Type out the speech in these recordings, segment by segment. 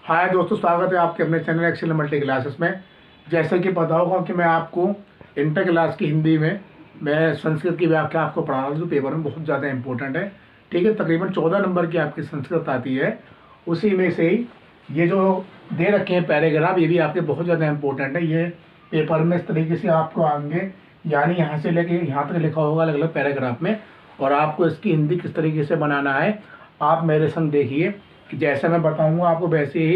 हाय दोस्तों, स्वागत है आपके अपने चैनल एक्सेल मल्टी क्लासेस में। जैसे कि पता होगा कि मैं आपको इंटर क्लास की हिंदी में मैं संस्कृत की व्याख्या आपको पढ़ा रहा हूँ, जो पेपर में बहुत ज़्यादा इंपॉर्टेंट है। ठीक है, तकरीबन 14 नंबर की आपकी संस्कृत आती है। उसी में से ही ये जो दे रखे हैं पैराग्राफ, ये भी आपके बहुत ज़्यादा इंपॉर्टेंट है। ये पेपर में इस तरीके से आपको आएंगे, यानी यहाँ से लेके यहाँ तक लिखा होगा अलग अलग पैराग्राफ में, और आपको इसकी हिंदी किस तरीके से बनाना है आप मेरे संग देखिए कि जैसे मैं बताऊंगा आपको वैसे ही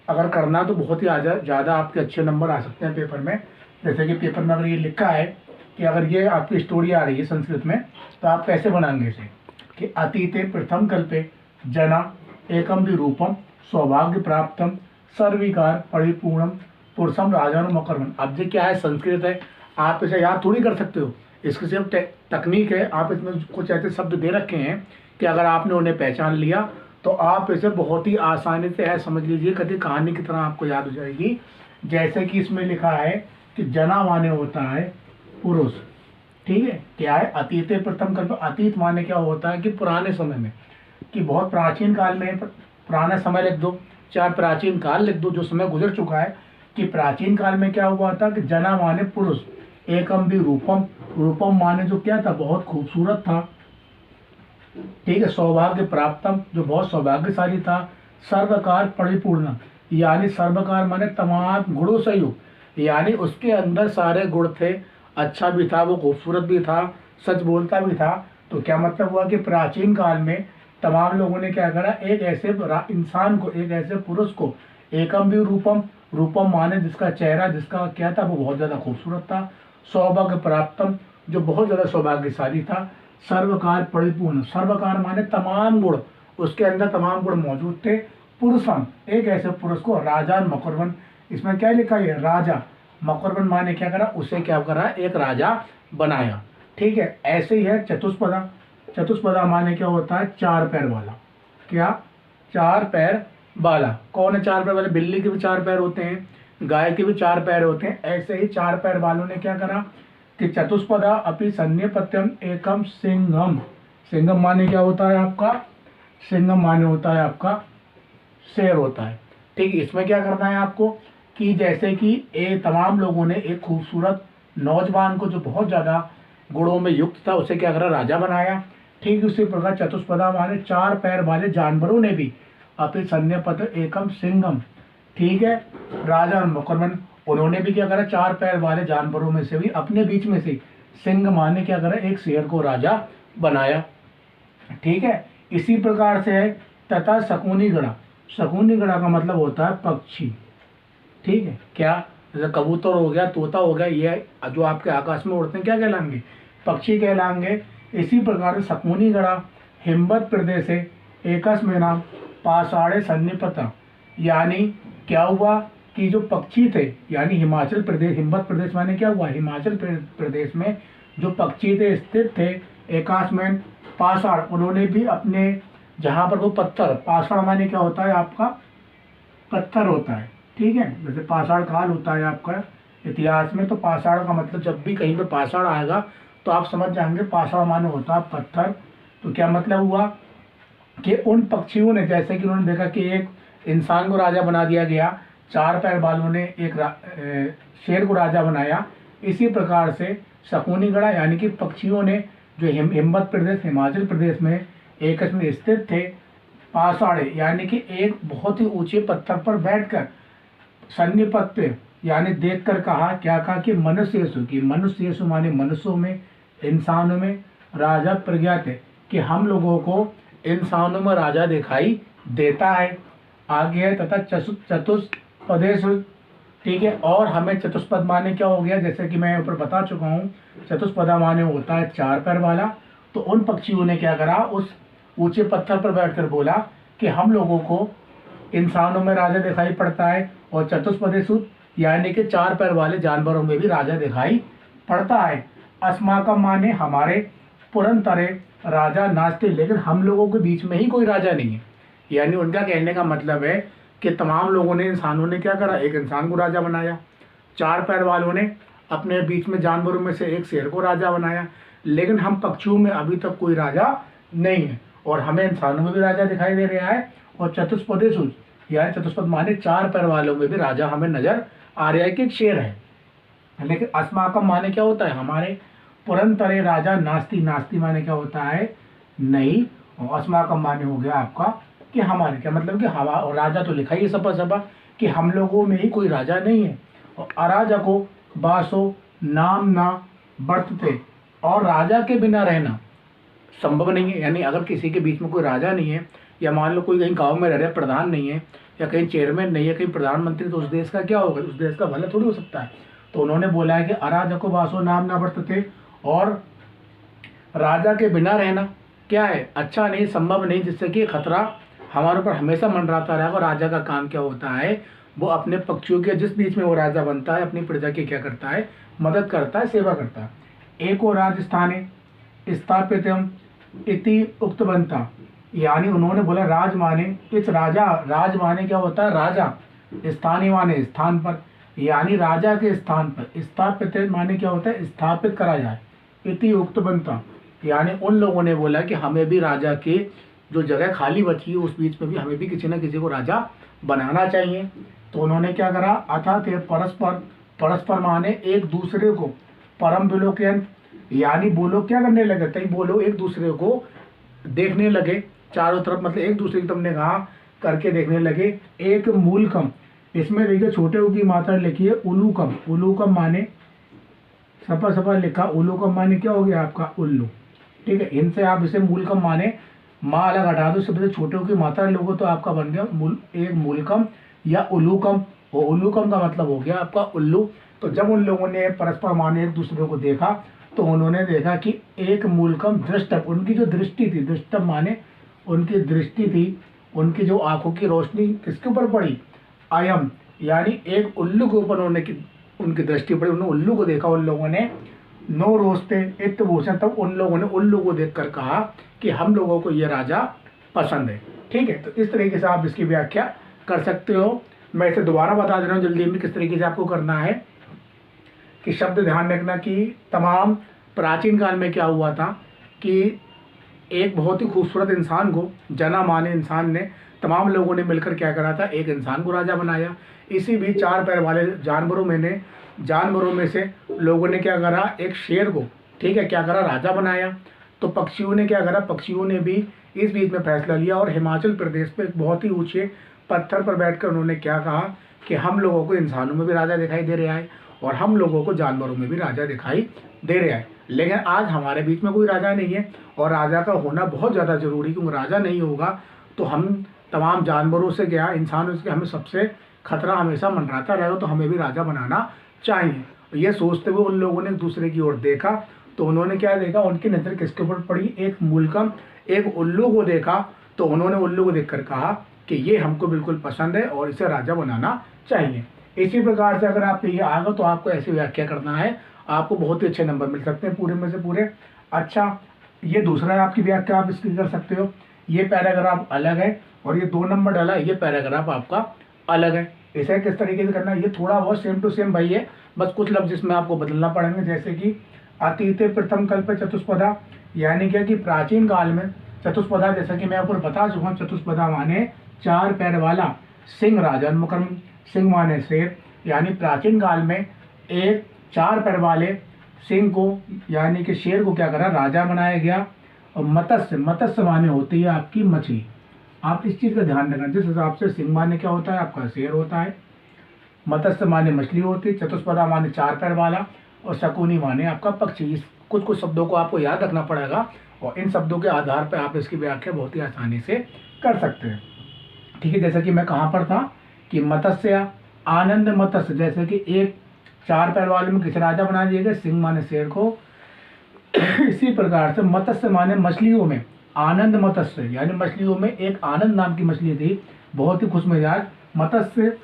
अगर करना तो बहुत ही ज़्यादा आपके अच्छे नंबर आ सकते हैं पेपर में। जैसे कि पेपर में अगर ये लिखा है कि अगर ये आपकी स्टोरी आ रही है संस्कृत में, तो आप कैसे बनाएंगे इसे कि अतीते प्रथम कल्पे जना एकम विरूपम सौभाग्य प्राप्तम सर्विकार परिपूर्णम पुरुषम राजान मकरवन। अब ये क्या है, संस्कृत है, आप इसे याद थोड़ी कर सकते हो। इसकी सिर्फ तकनीक है। आप इसमें कुछ ऐसे शब्द दे रखे हैं कि अगर आपने उन्हें पहचान लिया तो आप इसे बहुत ही आसानी से ऐसा समझ लीजिए कभी कहानी की तरह आपको याद हो जाएगी। जैसे कि इसमें लिखा है कि जना माने होता है पुरुष। ठीक है, क्या है, अतीत प्रथम कल्प। अतीत माने क्या होता है कि पुराने समय में, कि बहुत प्राचीन काल में, पुराना समय लिख दो, चाहे प्राचीन काल लिख दो, जो समय गुजर चुका है, कि प्राचीन काल में क्या हुआ था कि जना माने पुरुष, एकम भी रूपम, रूपम माने जो क्या था, बहुत खूबसूरत था। ठीक है, सौभाग्य प्राप्तम, जो बहुत सौभाग्यशाली था। सर्वकार परिपूर्ण, यानी सर्वकार माने तमाम गुणों से युक्त, यानी उसके अंदर सारे गुण थे। अच्छा भी था, वो खूबसूरत भी था, सच बोलता भी था। तो क्या मतलब हुआ कि प्राचीन काल में तमाम लोगों ने क्या करा, एक ऐसे इंसान को, एक ऐसे पुरुष को, एकम भी रूपम, रूपम माने जिसका चेहरा, जिसका क्या था, वो बहुत ज़्यादा खूबसूरत था। सौभाग्य प्राप्तम, जो बहुत ज़्यादा सौभाग्यशाली था। सर्वकार परिपूर्ण, सर्वकार माने तमाम गुण, उसके अंदर तमाम गुण मौजूद थे। पुरुषम, एक ऐसे पुरुष को, राजा मकरवन, इसमें क्या लिखा है, राजा मकरवन माने क्या करा, उसे क्या करा, एक राजा बनाया। ठीक है, ऐसे ही है चतुष्पदा। चतुष्पदा माने क्या होता है, चार पैर वाला। क्या, चार पैर वाला। कौन है चार पैर वाले? बिल्ली के भी चार पैर होते हैं, गाय के भी चार पैर होते हैं। ऐसे ही चार पैर वालों ने क्या करा कि चतुष्पदा अपि सन्निपत्यम एकम सिंहम। सिंहम माने क्या होता है आपका, सिंहम माने होता है आपका शेर होता है। ठीक, इसमें क्या करना है आपको कि जैसे कि तमाम लोगों ने एक खूबसूरत नौजवान को, जो बहुत ज़्यादा गुणों में युक्त था, उसे क्या करा, राजा बनाया। ठीक उसी प्रकार चतुष्पदा माने चार पैर वाले जानवरों ने भी अपि सन्निपत एकम सिंहम, ठीक है, राजा मकरवन, उन्होंने भी क्या करा, चार पैर वाले जानवरों में से भी अपने बीच में से सिंह माने क्या करा, एक शेर को राजा बनाया। ठीक है, इसी प्रकार से है तथा शकुनी गड़ा। शकुनी गड़ा का मतलब होता है पक्षी। ठीक है, क्या, जैसे कबूतर हो गया, तोता हो गया, ये जो आपके आकाश में उड़ते हैं क्या कहलाएंगे, पक्षी कहलाएंगे। इसी प्रकार से शकुनी गड़ा हिम्मत प्रदेश है एकस में नाम पाषाढ़े सन्निपता, यानी क्या हुआ कि जो पक्षी थे, यानी हिमाचल प्रदेश, हिम्मत प्रदेश माने क्या हुआ, हिमाचल प्रदेश में जो पक्षी थे स्थित थे एकाश में पाषाण, उन्होंने भी अपने जहाँ पर वो पत्थर, पाषाण माने क्या होता है आपका, पत्थर होता है। ठीक है, जैसे पाषाण काल होता है आपका इतिहास में, तो पाषाण का मतलब जब भी कहीं पे पाषाण आएगा तो आप समझ जाएंगे पाषाण माने होता है पत्थर। तो क्या मतलब हुआ कि उन पक्षियों ने, जैसे कि उन्होंने देखा कि एक इंसान को राजा बना दिया गया, चार पैर वालों ने एक शेर को राजा बनाया। इसी प्रकार से शकुनी गड़ा यानी कि पक्षियों ने, जो हिम्मत प्रदेश, हिमाचल प्रदेश में एक में स्थित थे, पाषाढ़े यानी कि एक बहुत ही ऊंचे पत्थर पर बैठकर, सन्निपत्य यानी देखकर कहा, क्या कहा कि मनुष्येषु, की मनुष्येषु माने मनुष्यों में, इंसानों में, राजा प्रज्ञात है, कि हम लोगों को इंसानों में राजा दिखाई देता है। आगे है तथा चतुष्पदेश। ठीक है, और हमें चतुष्पद माने क्या हो गया, जैसे कि मैं ऊपर बता चुका हूँ, चतुष्पदा माने होता है चार पैर वाला। तो उन पक्षियों ने क्या करा, उस ऊंचे पत्थर पर बैठकर बोला कि हम लोगों को इंसानों में राजा दिखाई पड़ता है, और चतुष्पदेशु यानी कि चार पैर वाले जानवरों में भी राजा दिखाई पड़ता है। अस्माकम माने हमारे, पुरंतरे राजा नाचते, लेकिन हम लोगों के बीच में ही कोई राजा नहीं है। यानी उनका कहने का मतलब है कि तमाम लोगों ने, इंसानों ने क्या करा, एक इंसान को राजा बनाया, चार पैर वालों ने अपने बीच में जानवरों में से एक शेर को राजा बनाया, लेकिन हम पक्षियों में अभी तक कोई राजा नहीं है, और हमें इंसानों में भी राजा दिखाई दे रहा है। और चतुष्पदेशु यानी चतुष्पद माने 4 पैर वालों में भी राजा हमें नजर आ रहा है कि एक शेर है। लेकिन अस्माकम माने क्या होता है, हमारे। पुरंतरे राजा नास्ति, नास्ति माने क्या होता है, नहीं। और अस्माकम माने हो गया आपका कि हमारे, क्या मतलब कि हवा, और राजा तो लिखा ही है सपा सपा कि हम लोगों में ही कोई राजा नहीं है। और अराजको बासो नाम ना बरतते, और राजा के बिना रहना संभव नहीं है। यानी अगर किसी के बीच में कोई राजा नहीं है, या मान लो कोई कहीं गांव में रह रहे प्रधान नहीं है, या कहीं चेयरमैन नहीं है, कहीं प्रधानमंत्री, तो उस देश का क्या होगा, उस देश का भला थोड़ी हो सकता है। तो उन्होंने बोला है कि अराजको बासो नाम ना बरतते, और राजा के बिना रहना क्या है, अच्छा नहीं, संभव नहीं, जिससे कि खतरा हमारे ऊपर हमेशा मंडराता रहेगा। और राजा का काम क्या होता है, वो अपने पक्षियों के, जिस बीच में वो राजा बनता है, अपनी प्रजा की क्या करता है, मदद करता है, सेवा करता है। एको राजस्थाने स्थापितम इति उक्त बनता, यानी उन्होंने बोला राज माने इस राजा, राज माने क्या होता है, राजा, स्थानीय माने स्थान पर, यानी राजा के स्थान पर, स्थापित माने क्या होता है, स्थापित करा जाए, इति उक्त बनता, यानी उन लोगों ने बोला कि हमें भी राजा के जो जगह खाली बची है उस बीच में भी हमें भी किसी न किसी को राजा बनाना चाहिए। तो उन्होंने क्या करा, अथा थे परस्पर, परस्पर माने एक दूसरे को, परम विलोकन, यानी वो लोग क्या करने लगे, कई वो लोग एक दूसरे को देखने लगे चारों तरफ, मतलब एक दूसरे की तुमने कहा करके देखने लगे। एक मूलकम, इसमें देखिए छोटे ऊ की मात्रा लिखी है उलूकम, उलूकम माने सपा सपा लिखा, उलूकम माने क्या हो गया आपका, उल्लू। ठीक है, इनसे आप इसे मूलकम माने माँ अलग हटा दो, सबसे छोटे ऊ की मात्रा लोगो तो आपका बन गया एक मूलकम या उलूकम, और उलूकम का मतलब हो गया आपका उल्लू। तो जब उन लोगों ने परस्पर माने एक दूसरे को देखा, तो उन्होंने देखा कि एक मूलकम दृष्टप, उनकी जो दृष्टि थी, दृष्टप माने उनकी दृष्टि थी, उनकी जो आंखों की रोशनी किसके ऊपर पड़ी, अयम, यानी एक उल्लू के ऊपर उनकी दृष्टि पड़ी, उन्होंने उल्लू को देखा उन लोगों ने। नो रोस्ते इत्तभूषण, तब उन लोगों ने उल्लू को देखकर कहा कि हम लोगों को ये राजा पसंद है। ठीक है, तो इस तरीके से आप इसकी व्याख्या कर सकते हो। मैं इसे दोबारा बता दे रहा हूँ जल्दी में किस तरीके से आपको करना है, कि शब्द ध्यान रखना कि तमाम प्राचीन काल में क्या हुआ था कि एक बहुत ही खूबसूरत इंसान को, जना माने इंसान ने, तमाम लोगों ने मिलकर क्या करा था, एक इंसान को राजा बनाया। इसी बीच 4 पैर वाले जानवरों में से लोगों ने क्या करा, एक शेर को, ठीक है, क्या करा, राजा बनाया। तो पक्षियों ने क्या करा, पक्षियों ने भी इस बीच में फैसला लिया, और हिमाचल प्रदेश पे एक बहुत ही ऊंचे पत्थर पर बैठकर उन्होंने क्या कहा कि हम लोगों को इंसानों में भी राजा दिखाई दे रहा है, और हम लोगों को जानवरों में भी राजा दिखाई दे रहा है। लेकिन आज हमारे बीच में कोई राजा नहीं है, और राजा का होना बहुत ज़्यादा जरूरी, क्योंकि राजा नहीं होगा तो हम तमाम जानवरों से क्या, इंसानों से हमें सबसे खतरा हमेशा मंडराता रहेगा। तो हमें भी राजा बनाना चाहिए। ये सोचते हुए उन लोगों ने एक दूसरे की ओर देखा, तो उन्होंने क्या देखा, उनकी नज़र किसके ऊपर पड़ी, एक मूलकम, एक उल्लू को देखा। तो उन्होंने उल्लू को देखकर कहा कि ये हमको बिल्कुल पसंद है और इसे राजा बनाना चाहिए। इसी प्रकार से अगर आप ये आ गए तो आपको ऐसी व्याख्या करना है, आपको बहुत ही अच्छे नंबर मिल सकते हैं पूरे में से पूरे। अच्छा, ये दूसरा है आपकी व्याख्या, आप इसकी कर सकते हो। ये पैराग्राफ अलग है और ये 2 नंबर डाला, ये पैराग्राफ आपका अलग है। इसे किस तरीके से करना है, ये थोड़ा बहुत सेम टू सेम भाई है, बस कुछ लफ्ज इसमें आपको बदलना पड़ेंगे। जैसे कि अतीते प्रथम कल्प चतुष्पदा, यानी क्या कि प्राचीन काल में चतुष्पदा, जैसा कि मैं ऊपर बता चुका हूँ, चतुष्पदा माने 4 पैर वाला सिंह राजा, मुकरम सिंह माने शेर, यानी प्राचीन काल में एक 4 पैर वाले सिंह को, यानी कि शेर को क्या करा, राजा बनाया गया। और मत्स्य, मत्स्य माने होती है आपकी मछली। आप इस चीज़ का ध्यान रखना, जिस हिसाब से सिंह माने क्या होता है आपका शेर होता है, मत्स्य माने मछली होती है, चतुष्पदा माने 4 पैर वाला, और शकुनी माने आपका पक्षी। इस कुछ शब्दों को आपको याद रखना पड़ेगा, और इन शब्दों के आधार पर आप इसकी व्याख्या बहुत ही आसानी से कर सकते हैं। ठीक है, जैसे कि मैं कहाँ पर था कि मत्स्य, आनंद मत्स्य, जैसे कि एक 4 पैर वाले में किस राजा बना दिया गया, सिंह माने शेर को। इसी प्रकार से मत्स्य माने मछलियों में, आनंद मत्स्य, यानी मछलियों में एक आनंद नाम की मछली थी, बहुत ही खुशमिजाज मत्स्य,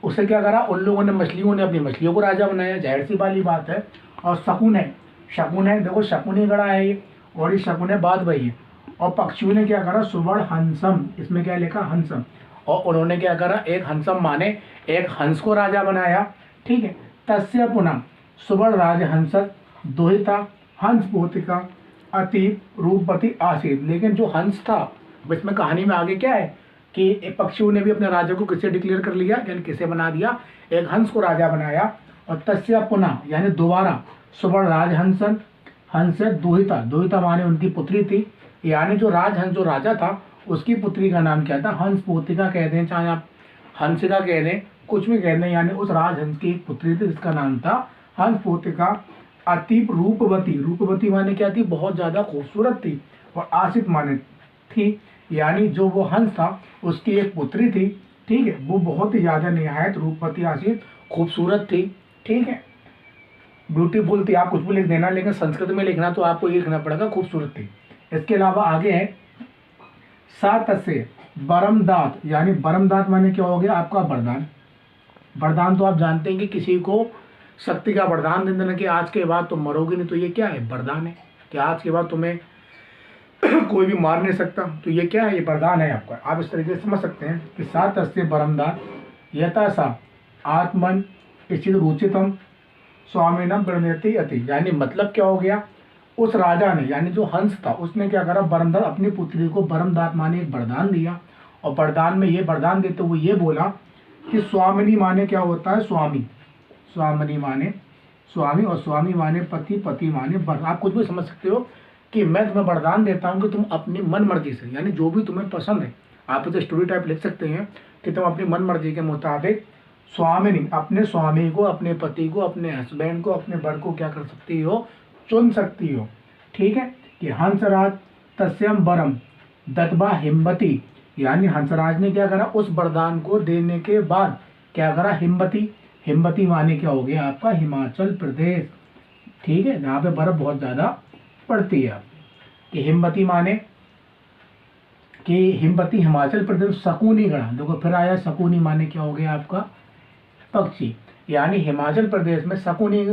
उसे क्या करा, उन लोगों ने, मछलियों ने अपनी मछलियों को राजा बनाया, जाहिर सी वाली बात है। और शकुन है, शकुन है, देखो शकुनी गड़ा है ये, और ये शकुन है बात वही है। और पक्षियों ने क्या करा, सुवर्ण हंसम, इसमें क्या लिखा, हंसम, और उन्होंने क्या करा, एक हंसम माने एक हंस को राजा बनाया। ठीक है, तस्य पुनः सुवर्ण राज हंसत दोहिता हंस पोतिका अति रूपवती आसीत, लेकिन जो हंस था, इसमें कहानी में आगे क्या है, कि एक पक्षियों ने भी अपने राजा को किसे डिक्लेयर कर लिया, यानी किसे बना दिया, एक हंस को राजा बनाया। और तस्या पुनः यानी दोबारा सुवर्ण राजहंसन हंस दोहिता, दोहिता माने उनकी पुत्री थी, यानी जो राजहंस जो राजा था उसकी पुत्री का नाम क्या था, हंस पोतिका कह दें, चाहे आप हंसिका कह दें, कुछ भी कह दें, यानी उस राजहंस की एक पुत्री थी जिसका नाम था हंस पोतिका। अतीब रूपवती, रूपवती माने क्या थी, बहुत ज़्यादा खूबसूरत थी। और आसित माने थी, यानी जो वो हंस था उसकी एक पुत्री थी, ठीक है, वो बहुत ही ज़्यादा निहायत रूपवती आसित खूबसूरत थी, ठीक है, ब्यूटीफुल थी। आप कुछ भी लिख देना, लेकिन संस्कृत में लिखना तो आपको ये लिखना पड़ेगा खूबसूरत थी। इसके अलावा आगे है सात से बरमदात, यानी बरमदात माने क्या हो गया, आपका वरदान। वरदान तो आप जानते हैं कि किसी को शक्ति का वरदान दे देना कि आज के बाद तुम मरोगे नहीं, तो ये क्या है, वरदान है कि आज के बाद तुम्हें कोई भी मार नहीं सकता, तो ये क्या है, ये वरदान है आपका। आप इस तरीके से समझ सकते हैं कि सात अस्ते बरमदात यथा सा आत्मन स्थित रुचितम स्वामीनम प्रणयति अति, यानी मतलब क्या हो गया, उस राजा ने यानी जो हंस था उसने क्या करा, बरमदात अपनी पुत्री को, बरमदात माने एक वरदान दिया। और वरदान में ये वरदान देते हुए ये बोला कि स्वामिनी माने क्या होता है, स्वामी, स्वामिनी माने स्वामी, और स्वामी माने पति, पति माने वर। आप कुछ भी समझ सकते हो कि मैं तुम्हें वरदान देता हूँ कि तुम अपनी मन मर्जी से, यानी जो भी तुम्हें पसंद है, आप इसे स्टोरी टाइप लिख सकते हैं कि तुम अपनी मन मर्जी के मुताबिक स्वामिनी, अपने स्वामी को, अपने पति को, अपने हस्बैंड को, अपने वर को क्या कर सकती हो, चुन सकती हो, ठीक है। कि हंसराज तस्यम वरम दत्वा हिम्मती, यानी हंसराज ने क्या करा, उस वरदान को देने के बाद क्या करा, हिम्मती, हिम्मती माने क्या हो गया आपका, हिमाचल प्रदेश, ठीक है, जहाँ पे बर्फ बहुत ज़्यादा पड़ती है। कि हिम्मती माने कि हिम्मती हिमाचल प्रदेश, शकुनी गढ़ा, देखो फिर आया शकुनी माने क्या हो गया आपका, पक्षी, यानी हिमाचल प्रदेश में शकुनी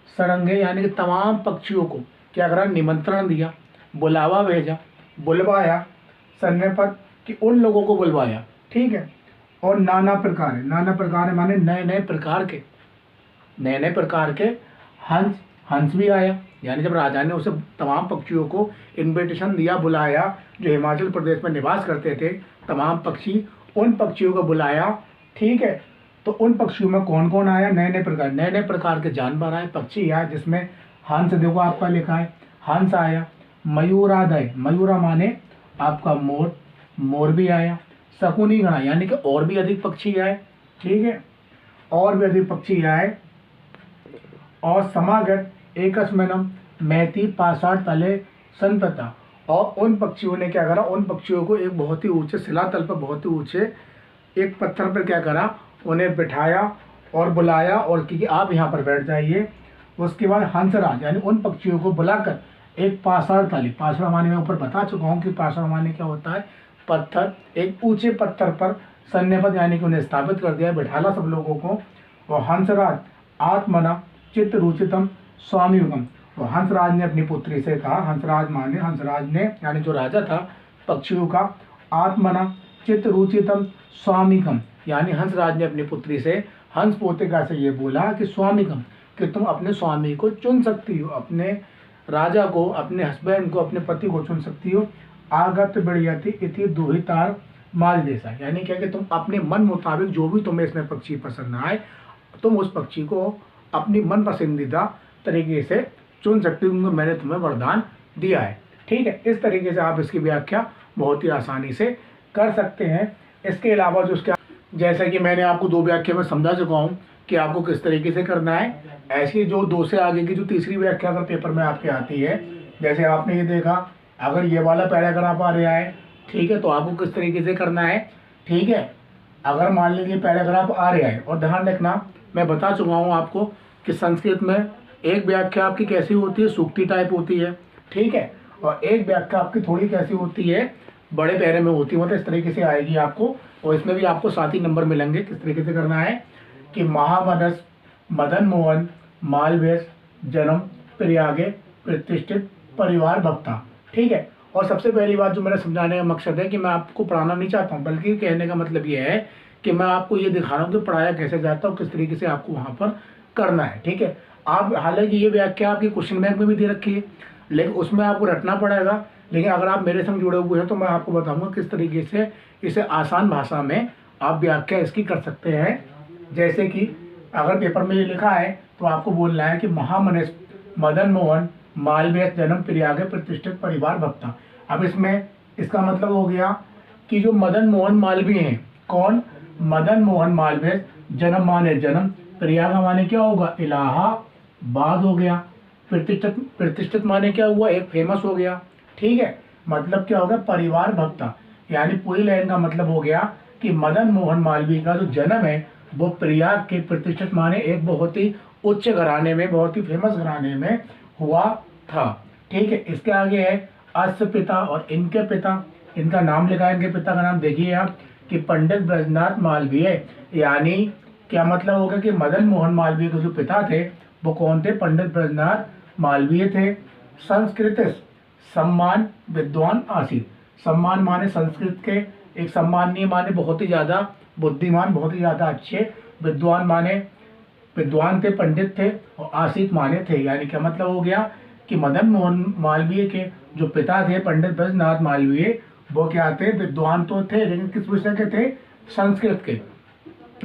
सरंगे यानी कि तमाम पक्षियों को क्या करा, निमंत्रण दिया, बुलावा भेजा, बुलवाया, सन्निपत कि उन लोगों को बुलवाया, ठीक है। और नाना प्रकार, नाना प्रकार माने नए नए प्रकार के, नए नए प्रकार के हंस, हंस भी आया, यानी जब राजा ने उसे तमाम पक्षियों को इनविटेशन दिया, बुलाया, जो हिमाचल प्रदेश में निवास करते थे तमाम पक्षी, उन पक्षियों को बुलाया, ठीक है। तो उन पक्षियों में कौन कौन आया, नए नए प्रकार के जानवर आए, पक्षी आए, जिसमें हंस, देखो आपका लिखा है हंस आया, मयूरादय, मयूरा माने आपका मोर, मोर भी आया, शकुनी गणा यानी कि और भी अधिक पक्षी आए, ठीक है, और भी अधिक पक्षी आए। और समागत एकस्मिनम मैती पाषाण तले संतता, और उन पक्षियों ने क्या करा, उन पक्षियों को एक बहुत ही ऊंचे शिलातल पर, बहुत ही ऊंचे एक पत्थर पर क्या करा, उन्हें बिठाया और बुलाया, और कि आप यहाँ पर बैठ जाइए। उसके बाद हंसराज यानी उन पक्षियों को बुलाकर एक पाषाण ताली, पाषाण माने मैं ऊपर बता चुका हूँ कि पाषाण माने क्या होता है, पत्थर, एक ऊंचे पत्थर पर सन्निपत यानी कि उन्हें स्थापित कर दिया, बिठाला सब लोगों को। और हंसराज आत्मना चित्त रुचितम स्वामीयुगम, और हंसराज ने अपनी पुत्री से कहा, हंसराज माने हंसराज ने यानी जो राजा था पक्षियों का, आत्मना चित्त रुचितम स्वामीकम, यानी हंसराज ने अपनी पुत्री से, हंस पोतिका से ये बोला कि स्वामीकम, कि तुम अपने स्वामी को चुन सकती हो, अपने राजा को, अपने हस्बैंड को, अपने पति को चुन सकती हो। आगत बढ़ियाती इति दुहितार माल जैसा, यानी क्या कि तुम अपने मन मुताबिक जो भी तुम्हें इसमें पक्षी पसंद आए, तुम उस पक्षी को अपनी मन पसंदीदा तरीके से चुन सकती हो, क्योंकि मैंने तुम्हें वरदान दिया है, ठीक है। इस तरीके से आप इसकी व्याख्या बहुत ही आसानी से कर सकते हैं। इसके अलावा जो उसके, जैसे कि मैंने आपको दो व्याख्या में समझा चुका हूँ कि आपको किस तरीके से करना है, ऐसी जो दो से आगे की जो तीसरी व्याख्या अगर पेपर में आपके आती है, जैसे आपने ये देखा, अगर ये वाला पैराग्राफ आ रहा है, ठीक है, तो आपको किस तरीके से करना है, ठीक है। अगर मान लीजिए पैराग्राफ आ रहा है, और ध्यान रखना मैं बता चुका हूँ आपको कि संस्कृत में एक व्याख्या आपकी कैसी होती है, सूक्ति टाइप होती है, ठीक है, और एक व्याख्या आपकी थोड़ी कैसी होती है, बड़े पैरे में होती है, मतलब इस तरीके से आएगी आपको। और इसमें भी आपको 7 ही नंबर मिलेंगे। किस तरीके से करना है कि महामनस मदन मोहन मालवेश जन्म प्रयागे प्रतिष्ठित परिवार भक्ता, ठीक है। और सबसे पहली बात जो मेरा समझाने का मकसद है कि मैं आपको पढ़ाना नहीं चाहता हूँ, बल्कि कहने का मतलब ये है कि मैं आपको ये दिखा रहा हूँ कि पढ़ाया कैसे जाता है और किस तरीके से आपको वहाँ पर करना है, ठीक है। आप हालांकि ये व्याख्या आपकी क्वेश्चन बैंक में भी दे रखी है, लेकिन उसमें आपको रटना पड़ेगा लेकिन अगर आप मेरे संग जुड़े हुए हैं तो मैं आपको बताऊंगा किस तरीके से इसे आसान भाषा में आप व्याख्या इसकी कर सकते हैं। जैसे कि अगर पेपर में ये लिखा है तो आपको बोलना है कि महामनेश मदन मोहन मालवीय जन्म प्रयाग प्रतिष्ठित परिवार भक्ता। अब इसमें इसका मतलब हो गया कि जो मदन मोहन मालवीय हैं, कौन? मदन मोहन मालवीय जन्म माने जन्म, प्रयाग माने क्या होगा? इलाहाबाद हो गया। प्रतिष्ठित प्रतिष्ठित माने क्या हुआ? एक फेमस हो गया। ठीक है, मतलब क्या होगा? परिवार भक्ता। यानी पूरी लाइन का मतलब हो गया कि मदन मोहन मालवीय का जो जन्म है वो प्रयाग के प्रतिष्ठित माने एक बहुत ही उच्च घराने में, बहुत ही फेमस घराने में हुआ था। ठीक है, इसके आगे है अस्य पिता और इनके पिता। इनका नाम लिखा है, इनके पिता का नाम देखिए आप कि पंडित ब्रजनाथ मालवीय। यानी क्या मतलब होगा कि मदन मोहन मालवीय के जो पिता थे वो कौन थे? पंडित ब्रजनाथ मालवीय थे। संस्कृत सम्मान विद्वान आसीत। सम्मान माने संस्कृत के, एक सम्माननीय माने बहुत ही ज़्यादा बुद्धिमान, बहुत ही ज़्यादा अच्छे। विद्वान माने विद्वान थे, पंडित थे। और आसीत माने थे। यानी क्या मतलब हो गया कि मदन मोहन मालवीय के जो पिता थे पंडित ब्रजनाथ मालवीय, वो क्या थे? विद्वान तो थे, लेकिन किस विषय के थे? संस्कृत के।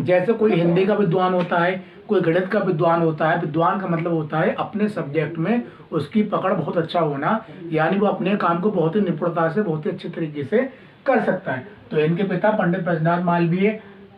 जैसे कोई हिंदी का विद्वान होता है, कोई गणित का विद्वान होता है। विद्वान का मतलब होता है अपने सब्जेक्ट में उसकी पकड़ बहुत अच्छा होना, यानी वो अपने काम को बहुत ही निपुणता से, बहुत ही अच्छे तरीके से कर सकता है। तो इनके पिता पंडित ब्रजनाथ मालवीय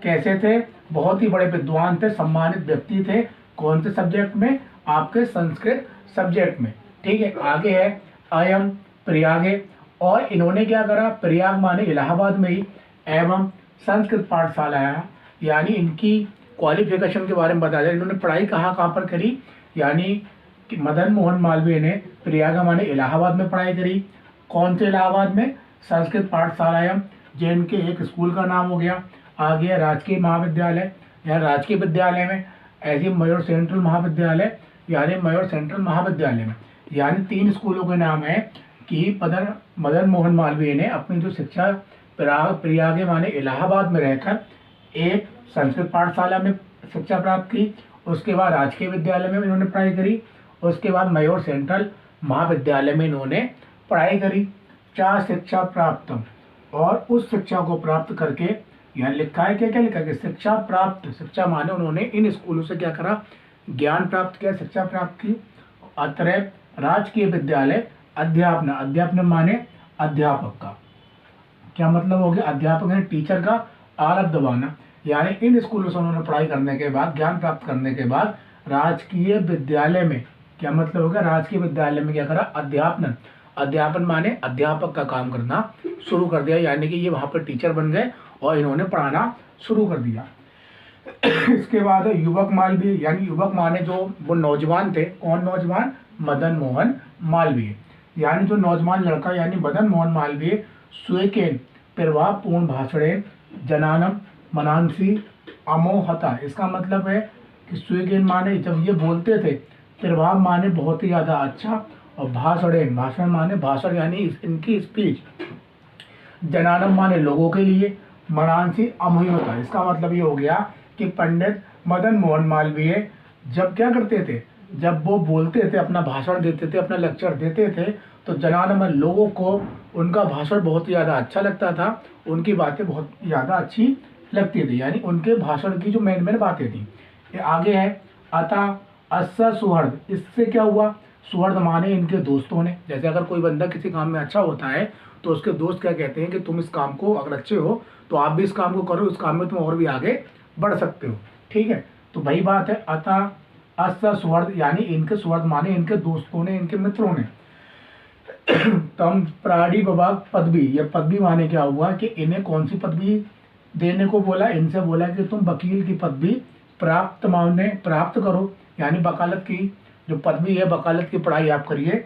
कैसे थे? बहुत ही बड़े विद्वान थे, सम्मानित व्यक्ति थे। कौन से सब्जेक्ट में? आपके संस्कृत सब्जेक्ट में। ठीक है, आगे है अयम प्रयागे। और इन्होंने क्या करा? प्रयाग माने इलाहाबाद में ही एवं संस्कृत पाठशाला है। यानी इनकी क्वालिफिकेशन के बारे में बताया जाए, इन्होंने पढ़ाई कहाँ पर करी? यानी कि मदन मोहन मालवीय ने प्रयाग माने इलाहाबाद में पढ़ाई करी। कौन से इलाहाबाद में? संस्कृत पाठशाला, जो इनके एक स्कूल का नाम हो गया। आगे राजकीय महाविद्यालय, या राजकीय विद्यालय में, ऐसे मयूर सेंट्रल महाविद्यालय, यानी मयूर सेंट्रल महाविद्यालय में। यानी 3 स्कूलों के नाम है कि मदन मोहन मालवीय ने अपनी जो शिक्षा प्रयाग माने इलाहाबाद में रहकर एक संस्कृत पाठशाला में शिक्षा प्राप्त की। उसके बाद राजकीय विद्यालय में इन्होंने पढ़ाई करी। उसके बाद मयूर सेंट्रल महाविद्यालय में इन्होंने पढ़ाई करी। क्या शिक्षा प्राप्त, और उस शिक्षा को प्राप्त करके यहाँ लिखा है, क्या क्या लिखा है? शिक्षा प्राप्त। शिक्षा माने उन्होंने इन स्कूलों से क्या करा? ज्ञान प्राप्त किया, शिक्षा प्राप्त की। अतः राजकीय विद्यालय अध्यापन। अध्यापन माने अध्यापक का। क्या मतलब हो गया? अध्यापक है टीचर का आरभ दबाना। यानी इन स्कूलों से उन्होंने पढ़ाई करने के बाद, ज्ञान प्राप्त करने के बाद राजकीय विद्यालय में, क्या मतलब होगा? राजकीय विद्यालय में क्या करा? अध्यापन। अध्यापन माने अध्यापक का काम करना शुरू कर दिया। यानी कि ये वहाँ पर टीचर बन गए और इन्होंने पढ़ाना शुरू कर दिया। इसके बाद युवक मालवीय। यानी युवक माने जो वो नौजवान थे। कौन नौजवान? मदन मोहन मालवीय। यानी जो नौजवान लड़का, यानी मदन मोहन मालवीय स्वेकेन प्रभावपूर्ण भाषणे जनानम मनांसी अमोहता। इसका मतलब है कि स्वेकेन माने जब ये बोलते थे, प्रभाव माने बहुत ही ज़्यादा अच्छा, और भाषण, भाषण माने भाषण, यानी इनकी स्पीच। जनानम माने लोगों के लिए, मनांसी अमोहता। इसका मतलब ये हो गया कि पंडित मदन मोहन मालवीय जब क्या करते थे? जब वो बोलते थे, अपना भाषण देते थे, अपना लेक्चर देते थे, तो जनानम लोगों को उनका भाषण बहुत ही ज़्यादा अच्छा लगता था, उनकी बातें बहुत ज़्यादा अच्छी लगती थी। यानी उनके भाषण की जो मेन मेन बातें थी। ये आगे है अतः अस्य सुहृद। इससे क्या हुआ? सुहृद माने इनके दोस्तों ने। जैसे अगर कोई बंदा किसी काम में अच्छा होता है तो उसके दोस्त क्या कहते हैं कि तुम इस काम को, अगर अच्छे हो तो आप भी इस काम को करो, इस काम में तुम और भी आगे बढ़ सकते हो। ठीक है, तो वही बात है अतः अस्य सुहृद, यानी इनके सुहृद माने इनके दोस्तों ने, इनके मित्रों ने। तम प्राणी विभाग पदवी। ये पदवी माने क्या हुआ कि इन्हें कौन सी पदवी देने को बोला? इनसे बोला कि तुम वकील की पदवी प्राप्त करो। यानी वकालत की जो पदवी है, वकालत की पढ़ाई आप करिए।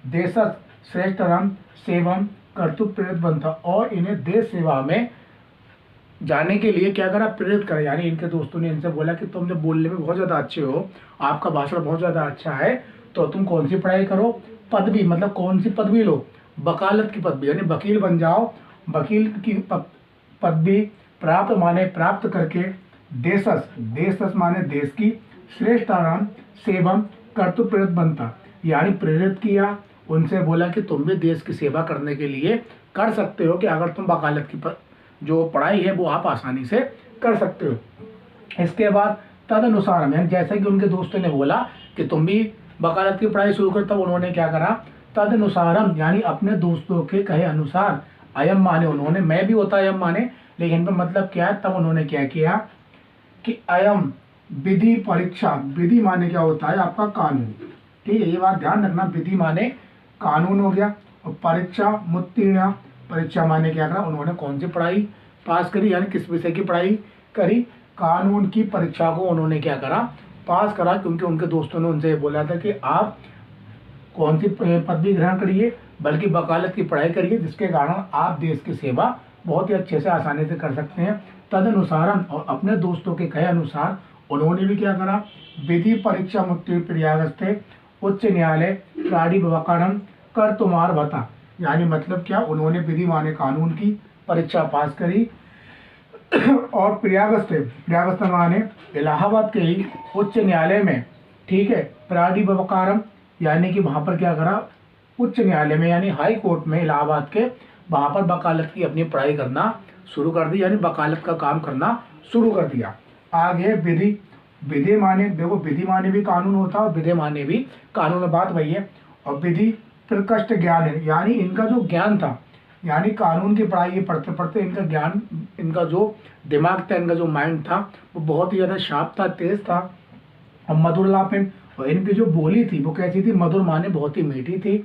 देश श्रेष्ठतम सेवम कर्तव्य प्रेरित बनता। और इन्हें देश सेवा में जाने के लिए क्या करा? प्रेरित करा। यानी इनके दोस्तों ने इनसे बोला कि तुम जब बोलने में बहुत ज़्यादा अच्छे हो, आपका भाषण बहुत ज़्यादा अच्छा है, तो तुम कौन सी पढ़ाई करो? पदवी, मतलब कौन सी पदवी लो? वकालत की पदवी, यानी वकील बन जाओ। वकील की पदवी प्राप्त माने प्राप्त करके, देशस माने देश की, श्रेष्ठतम सेवम कर्तव्य प्रेरित बनता। यानी प्रेरित किया उनसे बोला कि तुम भी देश की सेवा करने के लिए कर सकते हो, कि अगर तुम वकालत की जो पढ़ाई है वो आप आसानी से कर सकते हो। इसके बाद तदनुसार यानी जैसे कि उनके दोस्तों ने बोला कि तुम भी वकालत की पढ़ाई शुरू कर, तब उन्होंने क्या करा, तदनुसारम यानी अपने दोस्तों के कहे अनुसार अयम माने, उन्होंने, मैं भी होता अयम माने, लेकिन इनका मतलब क्या है, तब उन्होंने क्या किया कि अयम विधि परीक्षा, विधि माने क्या होता है आपका कानून, ठीक है, ये बात ध्यान रखना, विधि माने कानून हो गया, और परीक्षा मुत्तीर्ण, परीक्षा माने क्या करा, उन्होंने कौन सी पढ़ाई पास करी, यानी किस विषय की पढ़ाई करी, कानून की परीक्षा को उन्होंने क्या करा, पास करा, क्योंकि उनके दोस्तों ने उनसे बोला था कि आप कौन सी पदवी ग्रहण करिए, बल्कि वकालत की पढ़ाई करिए, जिसके कारण आप देश की सेवा बहुत ही अच्छे से आसानी से कर सकते हैं। तदनुसार और अपने दोस्तों के कहे अनुसार उन्होंने भी क्या करा, विधि परीक्षा मुक्ति प्रयागस्ते उच्च न्यायालय प्राणी व्यवकरण कर तुम्हार बता, यानी मतलब क्या, उन्होंने विधि माने कानून की परीक्षा पास करी और प्रयागस्ते माने इलाहाबाद के ही उच्च न्यायालय में, ठीक है, प्राणी व्यवकारम यानी कि वहाँ पर क्या करा, उच्च न्यायालय में यानी हाई कोर्ट में इलाहाबाद के, वहाँ पर वकालत की अपनी पढ़ाई करना शुरू कर दी, यानी वकालत का काम करना शुरू कर दिया। आगे विधि, विधि माने देखो, विधि माने भी कानून होता है और विधि माने भी कानून, बात वही है। और विधि प्रकृष्ट ज्ञान है, यानी इनका जो ज्ञान था, यानी कानून की पढ़ाई ये पढ़ते पढ़ते इनका ज्ञान, इनका जो दिमाग था, इनका जो माइंड था वो बहुत ही ज़्यादा शार्प था, तेज था। और मधुर लापिन, और इनकी जो बोली थी वो कैसी थी, मधुर माने बहुत ही मीठी थी।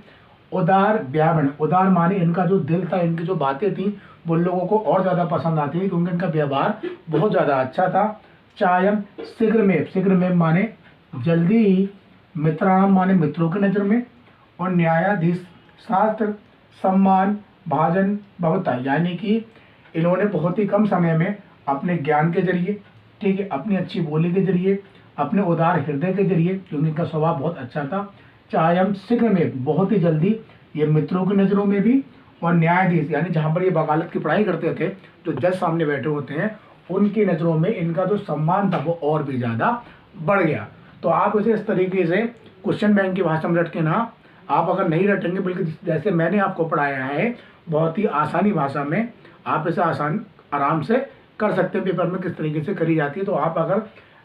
उदार व्यावरण, उदार माने इनका जो दिल था, इनकी जो बातें थी वो लोगों को और ज़्यादा पसंद आती थी, क्योंकि इनका व्यवहार बहुत ज़्यादा अच्छा था। चायम शीघ्रमेव माने जल्दी ही, मित्राणाम माने मित्रों की नज़र में, और न्यायाधीश शास्त्र सम्मान भाजन भवता, यानी कि इन्होंने बहुत ही कम समय में अपने ज्ञान के जरिए, ठीक है, अपनी अच्छी बोली के जरिए, अपने उदार हृदय के जरिए, क्योंकि इनका स्वभाव बहुत अच्छा था, चायम शीघ्र में बहुत ही जल्दी, ये मित्रों की नज़रों में भी, और न्यायाधीश यानी जहाँ पर ये वकालत की पढ़ाई करते थे, जो जज सामने बैठे होते हैं, उनकी नज़रों में इनका जो सम्मान था वो और भी ज़्यादा बढ़ गया। तो आप इसे इस तरीके से क्वेश्चन बैंक की भाषा में रट के ना, आप अगर नहीं रटेंगे, बल्कि जैसे मैंने आपको पढ़ाया है बहुत ही आसानी भाषा में, आप इसे आराम से कर सकते हैं, पेपर में किस तरीके से करी जाती है। तो आप अगर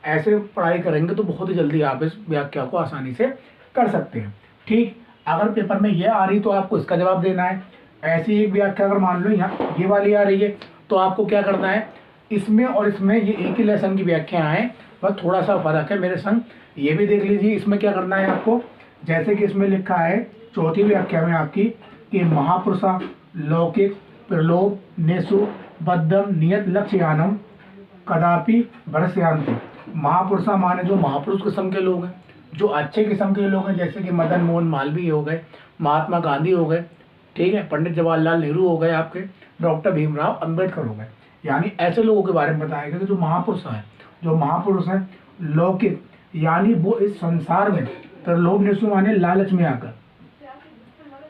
ऐसे पढ़ाई करेंगे तो बहुत ही जल्दी आप इस व्याख्या को आसानी से कर सकते हैं। ठीक, अगर पेपर में ये आ रही तो आपको इसका जवाब देना है। ऐसी एक व्याख्या अगर मान लो यहाँ ये वाली आ रही है, तो आपको क्या करना है, इसमें और इसमें ये एक ही लेसन की व्याख्या है, बस थोड़ा सा फर्क है मेरे संग, ये भी देख लीजिए। इसमें क्या करना है आपको, जैसे कि इसमें लिखा है चौथी व्याख्या में आपकी कि महापुरुषा लौकिक प्रलोभ नेसु बद्धम नियत लक्ष्यानम कदापि भरस्यांति। महापुरुषा माने जो महापुरुष किस्म के लोग हैं, जो अच्छे किस्म के लोग हैं, जैसे कि मदन मोहन मालवीय हो गए, महात्मा गांधी हो गए, ठीक है, पंडित जवाहरलाल नेहरू हो गए, आपके डॉक्टर भीमराव अंबेडकर हो गए, यानी ऐसे लोगों के बारे में बताया गया कि जो महापुरुष हैं, जो महापुरुष हैं लौकिक, यानी वो इस संसार में प्रलोभ नेसु माने लालच में आकर,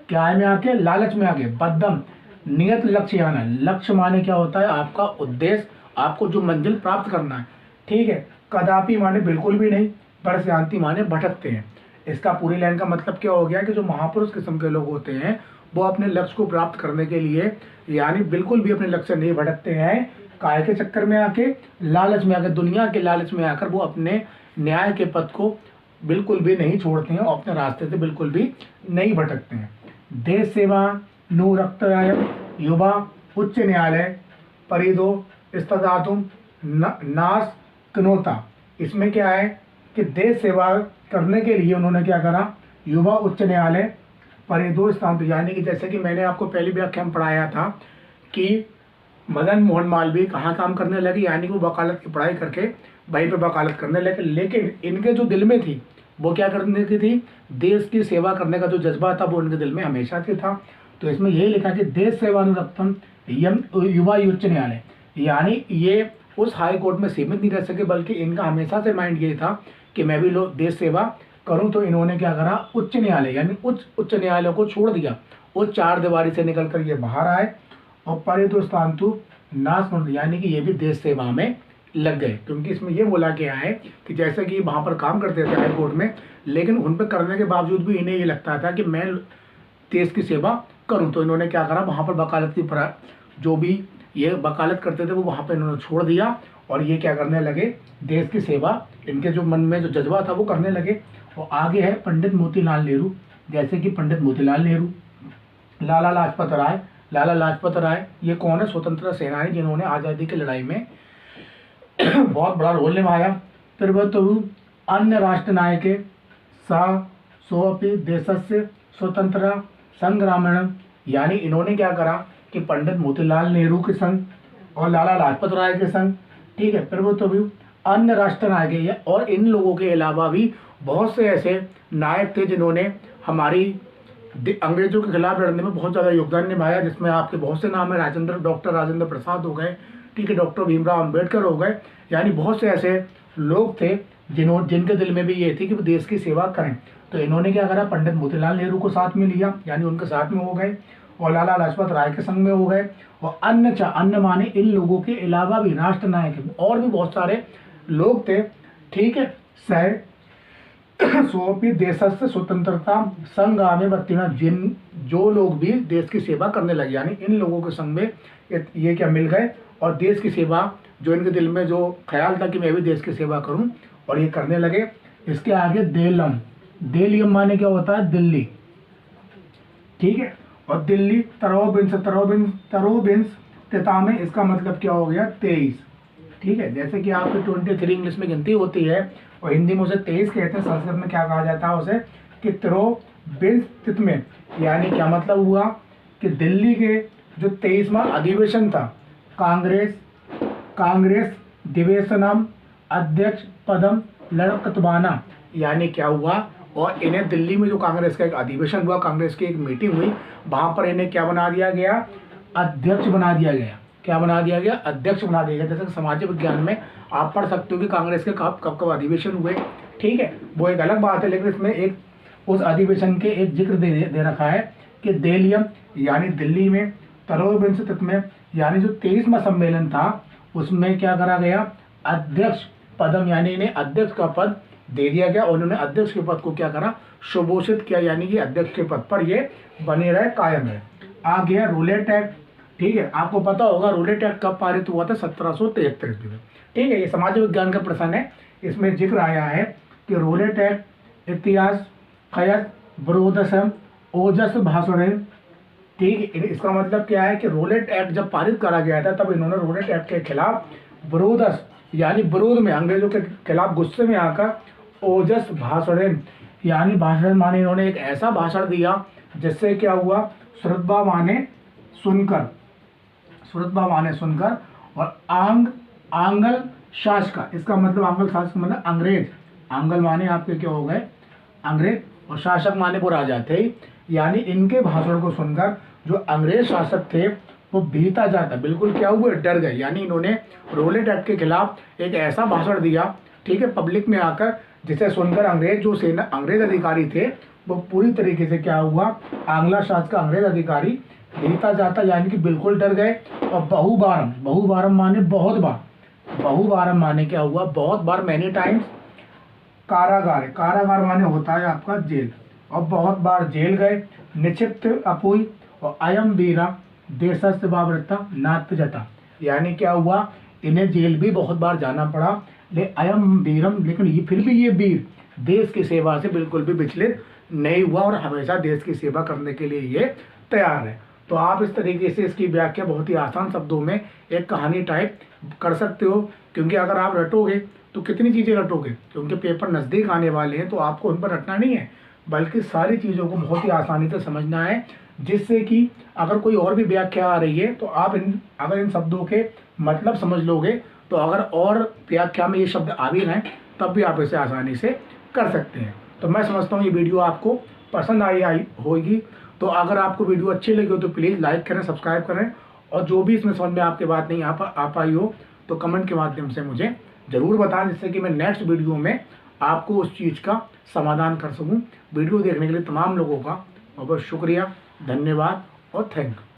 क्या है में आके, लालच में आके, बद्धम नियत लक्ष्य आना, लक्ष्य माने क्या होता है आपका उद्देश्य, आपको जो मंजिल प्राप्त करना है, ठीक है, कदापि माने बिल्कुल भी नहीं, भरस्यांति माने भटकते हैं। इसका पूरी लाइन का मतलब क्या हो गया कि जो महापुरुष किस्म के लोग होते हैं वो अपने लक्ष्य को प्राप्त करने के लिए, यानी बिल्कुल भी अपने लक्ष्य नहीं भटकते हैं, काय के चक्कर में आके, लालच में आकर, दुनिया के लालच में आकर वो अपने न्याय के पथ को बिल्कुल भी नहीं छोड़ते हैं और अपने रास्ते से बिल्कुल भी नहीं भटकते हैं। देश सेवा नु रक्तरायम युवा उच्च न्यायालय परिदो स्तदातुम नास कनोता। इसमें क्या है कि देश सेवा करने के लिए उन्होंने क्या करा, युवा उच्च न्यायालय परिदो स्थान, यानी कि जैसे कि मैंने आपको पहली व्याख्या में पढ़ाया था कि मदन मोहन मालवीय कहाँ काम करने लगे, यानी कि वो वकालत की पढ़ाई करके वहीं पे वकालत करने लगे, लेकिन इनके जो दिल में थी वो क्या करने की थी, देश की सेवा करने का जो जज्बा था वो इनके दिल में हमेशा से था। तो इसमें यही लिखा कि देश सेवानुरक्तम यम युवा उच्च न्यायालय, यानी ये उस हाई कोर्ट में सीमित नहीं रह सके, बल्कि इनका हमेशा से माइंड ये था कि मैं भी देश सेवा करूं। तो इन्होंने क्या करा, उच्च न्यायालय यानी उच्च न्यायालय को छोड़ दिया, वो चार दीवारी से निकल कर ये बाहर आए और परितो स्थान्तु नाश, यानी कि ये भी देश सेवा में लग गए। क्योंकि इसमें ये बोला गया है कि जैसे कि वहाँ पर काम करते थे हाई कोर्ट में, लेकिन उन पर करने के बावजूद भी इन्हें ये लगता था कि मैं देश की सेवा करूं। तो इन्होंने क्या करा, वहाँ पर वकालत की जो भी ये वकालत करते थे वो वहाँ पर इन्होंने छोड़ दिया और ये क्या करने लगे, देश की सेवा, इनके जो मन में जो जज्बा था वो करने लगे। और आगे है पंडित मोतीलाल नेहरू, जैसे कि पंडित मोतीलाल नेहरू, लाला लाजपत राय। लाला लाजपत राय ये कौन है, स्वतंत्रता सेनानी जिन्होंने आज़ादी की लड़ाई में बहुत बड़ा रोल निभाया। फिर वह तो अन्य राष्ट्र नायक सा सोपी देशस्य स्वतंत्रता संग्रामण, यानी इन्होंने क्या करा कि पंडित मोतीलाल नेहरू के संग और लाला लाजपत राय के संग, ठीक है, फिर वो तो भी अन्य राष्ट्र नायक है। और इन लोगों के अलावा भी बहुत से ऐसे नायक थे जिन्होंने हमारी अंग्रेजों के खिलाफ लड़ने में बहुत ज़्यादा योगदान निभाया, जिसमें आपके बहुत से नाम है, डॉक्टर राजेंद्र प्रसाद हो गए, ठीक है, डॉक्टर भीमराव अंबेडकर हो गए, यानी बहुत से ऐसे लोग थे जिनके दिल में भी ये थी कि वो देश की सेवा करें। तो इन्होंने क्या करा, पंडित मोतीलाल नेहरू को साथ में लिया, यानी उनके साथ में हो गए, और लाला लाजपत राय के संग में हो गए। और अन्य माने इन लोगों के अलावा भी राष्ट्र नायक और भी बहुत सारे लोग थे, ठीक है, सोपी देशस्य स्वतंत्रता संग्रामे वर्तिना, जो लोग भी देश की सेवा करने लगे, यानी इन लोगों के संग में ये क्या मिल गए और देश की सेवा, जो इनके दिल में जो ख्याल था कि मैं भी देश की सेवा करूं, और ये करने लगे। इसके आगे देलियम माने क्या होता है, दिल्ली, ठीक है, और दिल्ली तरोबिंस तिता में, इसका मतलब क्या हो गया, 23, ठीक है, जैसे कि आपकी 23 इंग्लिश में गिनती होती है और हिंदी में उसे 23 कहते हैं, संस्कृत में क्या कहा जाता है उसे, कि तिरोबिंस में, यानी क्या मतलब हुआ कि दिल्ली के जो 23वां अधिवेशन था, कांग्रेस दिवेशनम अध्यक्ष पदम लड़कतबाना, यानी क्या हुआ, और इन्हें दिल्ली में जो कांग्रेस का एक अधिवेशन हुआ, कांग्रेस की एक मीटिंग हुई, वहाँ पर इन्हें क्या बना दिया गया, अध्यक्ष बना दिया गया। क्या बना दिया गया, अध्यक्ष बना दिया गया। जैसे कि सामाजिक विज्ञान में आप पढ़ सकते हो कि कांग्रेस के कब अधिवेशन हुए, ठीक है, वो एक अलग बात है, लेकिन इसमें एक उस अधिवेशन के एक जिक्र दे रखा है कि देलियम यानी दिल्ली में, तरोबिंस में, यानी जो 23वां सम्मेलन था उसमें क्या करा गया, अध्यक्ष पदम, यानी इन्हें अध्यक्ष का पद दे दिया गया और उन्होंने अध्यक्ष के पद को क्या करा, सुभूषित किया, यानी कि अध्यक्ष के पद पर ये बने रहे, कायम रहे। आ गया रूलेट एक्ट, ठीक है, आपको पता होगा रूलेट एक्ट कब पारित हुआ था, 1773 में, ठीक है, ये समाज विज्ञान का प्रश्न है। इसमें जिक्र आया है कि रूलेट एक्ट इतिहास खयत विरोधसम ओजस भाषण, ठीक है, इसका मतलब क्या है कि रूलेट एक्ट जब पारित करा गया था तब इन्होंने रूलेट एक्ट के खिलाफ विरोधस, यानी विरोध में, अंग्रेजों के खिलाफ गुस्से में आकर ओजस भाषण, यानी भाषण माने इन्होंने एक ऐसा भाषण दिया जिससे क्या हुआ, श्रद्धा माने सुनकर और आंग्ल शासक, इसका मतलब आंग्ल शासक मतलब अंग्रेज, आंग्ल माने आपके क्या हो गए, अंग्रेज, और शासक माने वो राजा थे, यानी इनके भाषण को सुनकर जो अंग्रेज शासक थे वो भीता जाता, बिल्कुल क्या हुए, डर गए, यानी इन्होंने रूलेट एक्ट के खिलाफ एक ऐसा भाषण दिया, ठीक है, पब्लिक में आकर, जिसे सुनकर अंग्रेज अधिकारी थे वो पूरी तरीके से क्या हुआ, आंग्ला शासक अंग्रेज अधिकारी भीता जाता, यानी कि बिल्कुल डर गए। और बहुबारम माने बहुत बार, बहुबारम माने क्या हुआ, बहुत बार, मैनी टाइम्स, कारागार माने होता है आपका जेल, और बहुत बार जेल गए, निक्षिप्त अपुई और अयम वीरा देशस्य बावृत्ता नाट्य जता, यानी क्या हुआ, इन्हें जेल भी बहुत बार जाना पड़ा, अयम वीरम, लेकिन ये फिर भी ये वीर देश की सेवा से बिल्कुल भी विचलित नहीं हुआ और हमेशा देश की सेवा करने के लिए ये तैयार है। तो आप इस तरीके से इसकी व्याख्या बहुत ही आसान शब्दों में एक कहानी टाइप कर सकते हो, क्योंकि अगर आप रटोगे तो कितनी चीज़ें रटोगे, क्योंकि पेपर नज़दीक आने वाले हैं, तो आपको उन पर रटना नहीं है, बल्कि सारी चीज़ों को बहुत ही आसानी से समझना है, जिससे कि अगर कोई और भी व्याख्या आ रही है तो आप अगर इन शब्दों के मतलब समझ लोगे, तो अगर और व्याख्या में ये शब्द आ भी रहे तब भी आप इसे आसानी से कर सकते हैं। तो मैं समझता हूँ ये वीडियो आपको पसंद आई होगी। तो अगर आपको वीडियो अच्छी लगी हो तो प्लीज़ लाइक करें, सब्सक्राइब करें, और जो भी इसमें समझ में आपके बात नहीं आ पाई हो तो कमेंट के माध्यम से मुझे ज़रूर बताएं, जिससे कि मैं नेक्स्ट वीडियो में आपको उस चीज़ का समाधान कर सकूं। वीडियो देखने के लिए तमाम लोगों का बहुत शुक्रिया, धन्यवाद और थैंक यू।